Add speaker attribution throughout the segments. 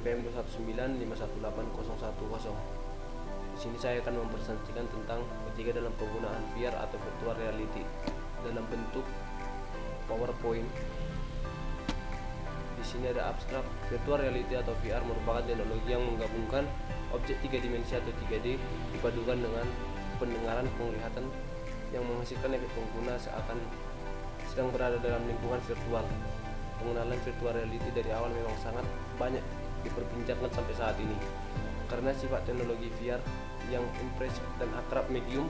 Speaker 1: NPM 219518010. Di sini saya akan mempresentasikan tentang ketiga dalam penggunaan VR atau virtual reality dalam bentuk PowerPoint. Di sini ada abstrak. Virtual reality atau VR merupakan teknologi yang menggabungkan objek 3 dimensi atau 3D dipadukan dengan pendengaran penglihatan yang menghasilkan efek pengguna seakan sedang berada dalam lingkungan virtual. Pengenalan virtual reality dari awal memang sangat banyak diperbincangkan sampai saat ini karena sifat teknologi VR yang impresif dan akrab medium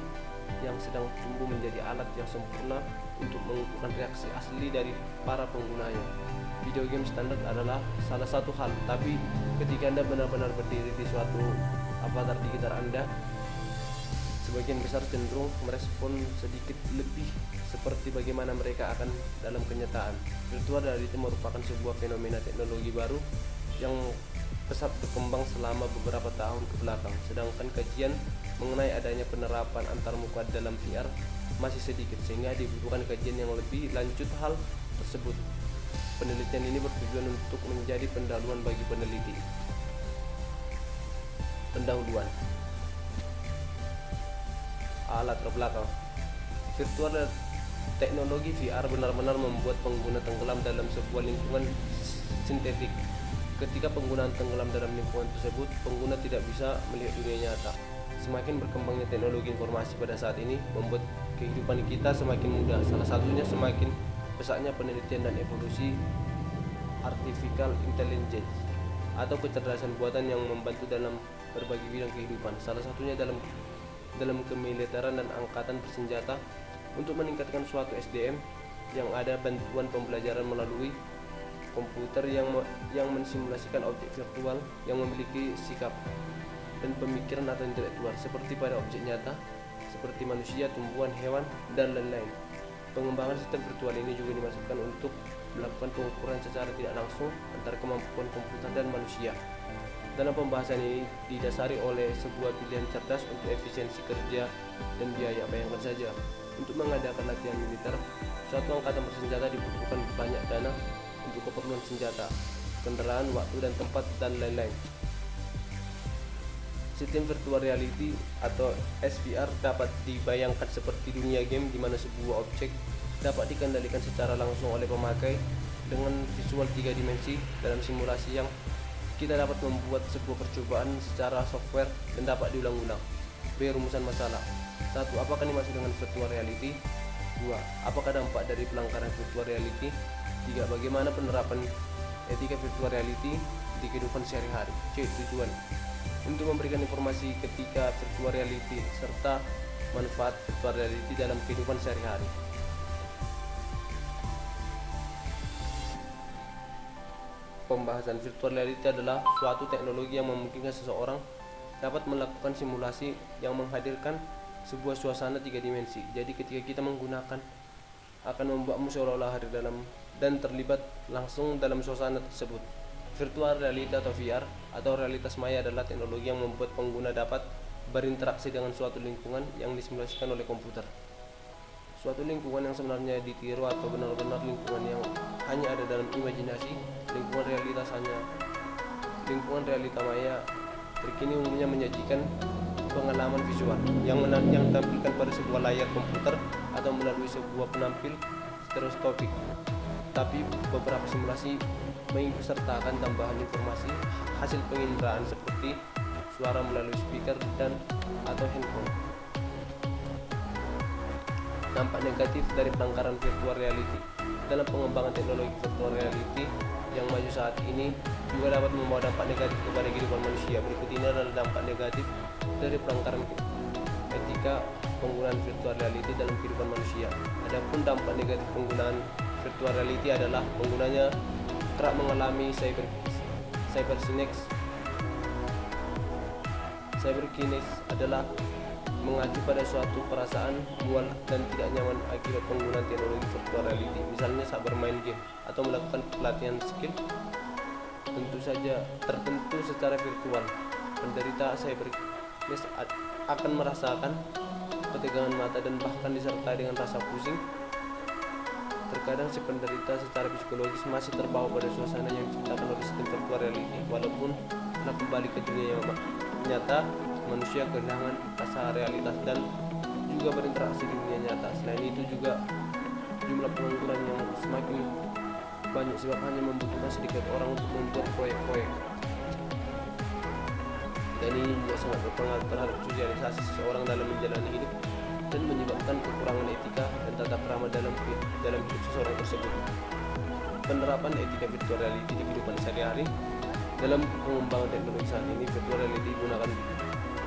Speaker 1: yang sedang tumbuh menjadi alat yang sempurna untuk mengumpulkan reaksi asli dari para penggunanya. Video game standar adalah salah satu hal, tapi ketika Anda benar-benar berdiri di suatu avatar digital Anda, sebagian besar cenderung merespon sedikit lebih seperti bagaimana mereka akan dalam kenyataan. Virtual reality merupakan sebuah fenomena teknologi baru yang pesat berkembang selama beberapa tahun ke belakang, sedangkan kajian mengenai adanya penerapan antarmuka dalam VR masih sedikit, sehingga dibutuhkan kajian yang lebih lanjut hal tersebut. Penelitian ini bertujuan untuk menjadi pendahuluan bagi peneliti. Pendahuluan alat terbelakang. Virtual teknologi VR benar-benar membuat pengguna tenggelam dalam sebuah lingkungan sintetik. Ketika penggunaan tenggelam dalam lingkungan tersebut, pengguna tidak bisa melihat dunia nyata. Semakin berkembangnya teknologi informasi pada saat ini membuat kehidupan kita semakin mudah. Salah satunya semakin pesatnya penelitian dan evolusi artificial intelligence atau kecerdasan buatan yang membantu dalam berbagai bidang kehidupan. Salah satunya dalam kemiliteran dan angkatan bersenjata. Untuk meningkatkan suatu SDM yang ada bantuan pembelajaran melalui komputer yang mensimulasikan objek virtual yang memiliki sikap dan pemikiran atau intelektual seperti pada objek nyata seperti manusia, tumbuhan, hewan, dan lain-lain. Pengembangan sistem virtual ini juga dimaksudkan untuk melakukan pengukuran secara tidak langsung antara kemampuan komputer dan manusia. Dalam pembahasan ini didasari oleh sebuah pilihan cerdas untuk efisiensi kerja dan biaya. Bayangkan saja, untuk mengadakan latihan militer, suatu angkatan bersenjata dibutuhkan banyak dana untuk keperluan senjata, kendaraan, waktu dan tempat, dan lain-lain. Sistem virtual reality atau SVR dapat dibayangkan seperti dunia game di mana sebuah objek dapat dikendalikan secara langsung oleh pemakai dengan visual 3 dimensi dalam simulasi yang kita dapat membuat sebuah percobaan secara software dan dapat diulang-ulang. B. Rumusan masalah. 1. Apakah dimaksud dengan virtual reality? 2. Apakah dampak dari pelanggaran virtual reality? 3. Bagaimana penerapan etika virtual reality di kehidupan sehari-hari? C. Tujuan. Untuk memberikan informasi ketika virtual reality serta manfaat virtual reality dalam kehidupan sehari-hari. Pembahasan virtual reality adalah suatu teknologi yang memungkinkan seseorang dapat melakukan simulasi yang menghadirkan sebuah suasana 3 dimensi. Jadi ketika kita menggunakan akan membuatmu seolah-olah hadir dalam dan terlibat langsung dalam suasana tersebut. Virtual reality atau VR atau realitas maya adalah teknologi yang membuat pengguna dapat berinteraksi dengan suatu lingkungan yang disimulasikan oleh komputer. Suatu lingkungan yang sebenarnya ditiru atau benar-benar lingkungan yang hanya ada dalam imajinasi. Lingkungan realita maya terkini umumnya menyajikan pengalaman visual yang ditampilkan pada sebuah layar komputer atau melalui sebuah penampil stereoskopik. Tapi beberapa simulasi mengikutsertakan tambahan informasi hasil penginderaan seperti suara melalui speaker dan atau handphone. Dampak negatif dari pelanggaran virtual reality. Dalam pengembangan teknologi virtual reality yang maju saat ini juga dapat membawa dampak negatif kepada kehidupan manusia. Berikut ini adalah dampak negatif dari pelanggaran etika penggunaan virtual reality dalam kehidupan manusia. Adapun dampak negatif penggunaan virtual reality adalah penggunanya kerap mengalami cyberkinesis adalah mengacu pada suatu perasaan mual dan tidak nyaman akibat penggunaan teknologi virtual reality, misalnya saat bermain game atau melakukan pelatihan skill tertentu secara virtual. Penderita cyberkinesis akan merasakan ketegangan mata dan bahkan disertai dengan rasa pusing Terkadang si penderita secara psikologis masih terbawa pada suasana yang diciptakan oleh sistem virtual reality. Walaupun telah kembali ke dunia yang nyata, manusia kehilangan rasa realitas dan juga berinteraksi di dunia nyata. Selain itu juga jumlah pengangguran yang semakin banyak sebab hanya membutuhkan sedikit orang untuk membuat proyek-proyek. Dan ini juga sangat berpengaruh terhadap sosialisasi seseorang dalam menjalani hidup dan menyebabkan kekurangan etika dan tata krama dalam hidup seseorang tersebut. Penerapan etika virtual reality di kehidupan sehari-hari. Dalam pengembangan teknologi saat ini, virtual reality digunakan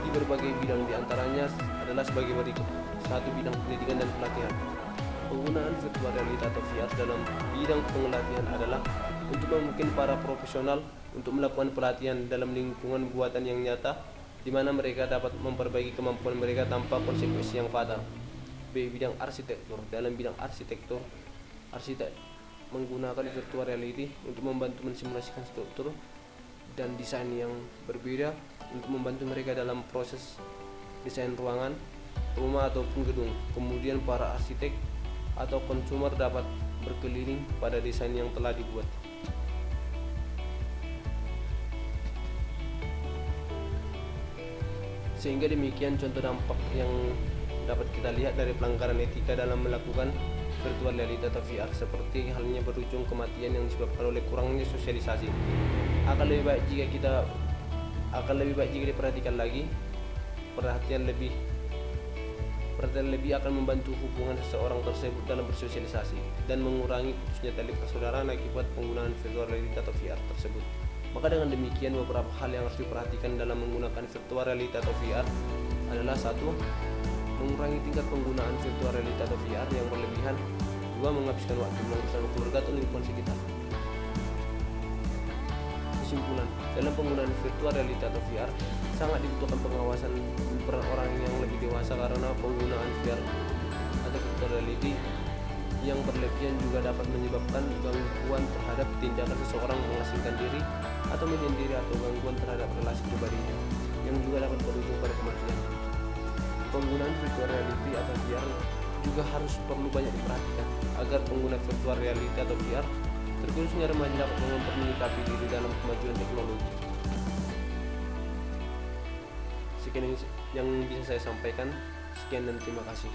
Speaker 1: di berbagai bidang, diantaranya adalah sebagai berikut. 1. Bidang pendidikan dan pelatihan. Penggunaan virtual reality atau VR dalam bidang pelatihan adalah untuk memungkinkan para profesional untuk melakukan pelatihan dalam lingkungan buatan yang nyata, di mana mereka dapat memperbaiki kemampuan mereka tanpa konsekuensi yang fatal. B. Bidang arsitektur. Dalam bidang arsitektur, arsitek menggunakan virtual reality untuk membantu mensimulasikan struktur dan desain yang berbeda untuk membantu mereka dalam proses desain ruangan, rumah ataupun gedung. Kemudian para arsitek atau konsumer dapat berkeliling pada desain yang telah dibuat. Sehingga demikian contoh dampak yang dapat kita lihat dari pelanggaran etika dalam melakukan virtual reality atau VR, seperti halnya berujung kematian yang disebabkan oleh kurangnya sosialisasi. Akan lebih baik jika diperhatikan lagi. Perhatian lebih akan membantu hubungan seseorang tersebut dalam bersosialisasi dan mengurangi putusnya tali persaudaraan akibat penggunaan virtual reality atau VR tersebut. Maka dengan demikian, beberapa hal yang harus diperhatikan dalam menggunakan virtual reality atau VR adalah: 1. Mengurangi tingkat penggunaan virtual reality atau VR yang berlebihan. 2. Menghabiskan waktu bersama keluarga atau lingkungan sekitar. Kesimpulan, dalam penggunaan virtual reality atau VR sangat dibutuhkan pengawasan peran orang yang lebih dewasa, karena penggunaan VR atau virtual reality yang berlebihan juga dapat menyebabkan gangguan terhadap tindakan seseorang mengasingkan diri atau menyendiri, atau gangguan terhadap relasi pribadinya yang juga dapat berujung pada kematian. Penggunaan virtual reality atau VR juga perlu banyak diperhatikan agar pengguna virtual reality atau VR, terkhususnya remaja, dapat menyikapi diri dalam kemajuan teknologi. Sekian yang bisa saya sampaikan. Sekian dan terima kasih.